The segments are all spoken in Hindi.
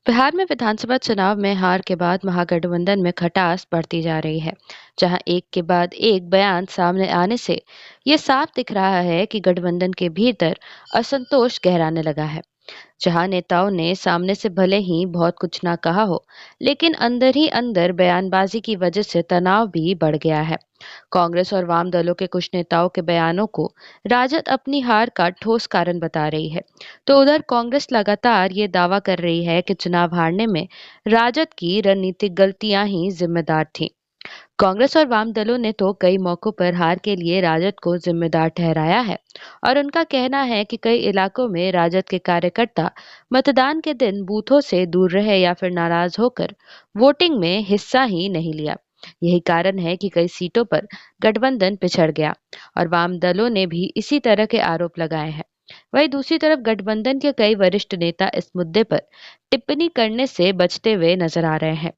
बिहार में विधानसभा चुनाव में हार के बाद महागठबंधन में खटास बढ़ती जा रही है। जहां एक के बाद एक बयान सामने आने से ये साफ दिख रहा है कि गठबंधन के भीतर असंतोष गहराने लगा है। जहां नेताओं ने सामने से भले ही बहुत कुछ ना कहा हो, लेकिन अंदर ही अंदर बयानबाजी की वजह से तनाव भी बढ़ गया है। कांग्रेस और वाम दलों के कुछ नेताओं के बयानों को राजद अपनी हार का ठोस कारण बता रही है, तो उधर कांग्रेस लगातार ये दावा कर रही है कि चुनाव हारने में राजद की रणनीतिक गलतियां ही जिम्मेदार थीं। कांग्रेस और वाम दलों ने तो कई मौकों पर हार के लिए राजद को जिम्मेदार ठहराया है और उनका कहना है कि कई इलाकों में राजद के कार्यकर्ता मतदान के दिन बूथों से दूर रहे या फिर नाराज होकर वोटिंग में हिस्सा ही नहीं लिया। यही कारण है कि कई सीटों पर गठबंधन पिछड़ गया और वाम दलों ने भी इसी तरह के आरोप लगाए हैं। वहीं दूसरी तरफ गठबंधन के कई वरिष्ठ नेता इस मुद्दे पर टिप्पणी करने से बचते हुए नजर आ रहे हैं।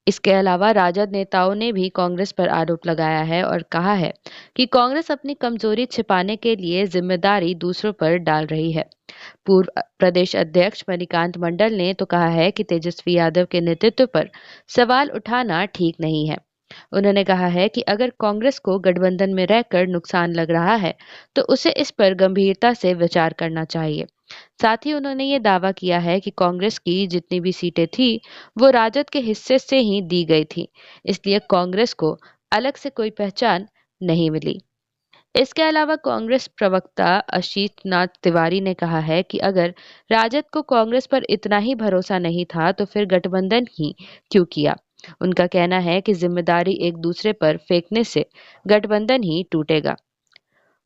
इसके अलावा राजद नेताओं ने भी कांग्रेस पर आरोप लगाया है और कहा है कि कांग्रेस अपनी कमजोरी छिपाने के लिए जिम्मेदारी दूसरों पर डाल रही है। पूर्व प्रदेश अध्यक्ष मणिकांत मंडल ने तो कहा है कि तेजस्वी यादव के नेतृत्व पर सवाल उठाना ठीक नहीं है। उन्होंने कहा है कि अगर कांग्रेस को गठबंधन में रहकर नुकसान लग रहा है तो उसे इस पर गंभीरता से विचार करना चाहिए। साथ ही उन्होंने ये दावा किया है कि कांग्रेस की जितनी भी सीटें थी वो राजद के हिस्से से ही दी गई थी, इसलिए कांग्रेस को अलग से कोई पहचान नहीं मिली। इसके अलावा कांग्रेस प्रवक्ता आशीष नाथ तिवारी ने कहा है कि अगर राजद को कांग्रेस पर इतना ही भरोसा नहीं था तो फिर गठबंधन ही क्यों किया। उनका कहना है कि जिम्मेदारी एक दूसरे पर फेंकने से गठबंधन ही टूटेगा।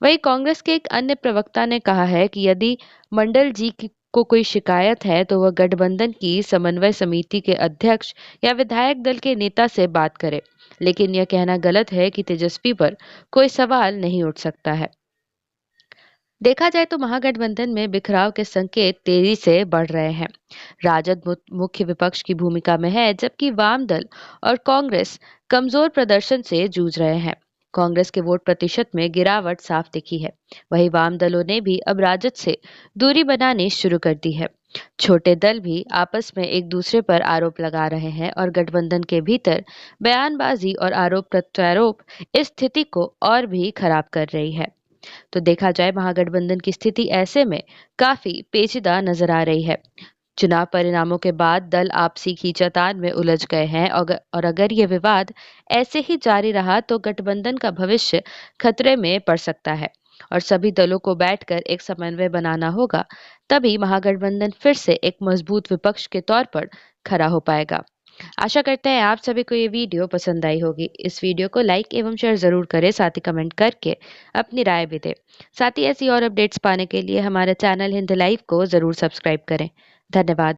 वहीं कांग्रेस के एक अन्य प्रवक्ता ने कहा है कि यदि मंडल जी को कोई शिकायत है तो वह गठबंधन की समन्वय समिति के अध्यक्ष या विधायक दल के नेता से बात करे, लेकिन यह कहना गलत है कि तेजस्वी पर कोई सवाल नहीं उठ सकता है। देखा जाए तो महागठबंधन में बिखराव के संकेत तेजी से बढ़ रहे हैं। राजद मुख्य विपक्ष की भूमिका में है, जबकि वाम दल और कांग्रेस कमजोर प्रदर्शन से जूझ रहे हैं। कांग्रेस के वोट प्रतिशत में गिरावट साफ दिखी है। वहीं वाम दलों ने भी अब राजद से दूरी बनानी शुरू कर दी है। छोटे दल भी आपस में एक दूसरे पर आरोप लगा रहे हैं और गठबंधन के भीतर बयानबाजी और आरोप प्रत्यारोप इस स्थिति को और भी खराब कर रही है। तो देखा जाए महागठबंधन की स्थिति ऐसे में काफी पेचीदा नजर आ रही है। चुनाव परिणामों के बाद दल आपसी खींचातान में उलझ गए हैं और अगर ये विवाद ऐसे ही जारी रहा तो गठबंधन का भविष्य खतरे में पड़ सकता है और सभी दलों को बैठकर एक समन्वय बनाना होगा। तभी महागठबंधन फिर से एक मजबूत विपक्ष के तौर पर खड़ा हो पाएगा। आशा करते हैं आप सभी को ये वीडियो पसंद आई होगी। इस वीडियो को लाइक एवं शेयर जरूर करें, साथ ही कमेंट करके अपनी राय भी दें। साथ ही ऐसी और अपडेट्स पाने के लिए हमारे चैनल हिंद लाइव को जरूर सब्सक्राइब करें। धन्यवाद।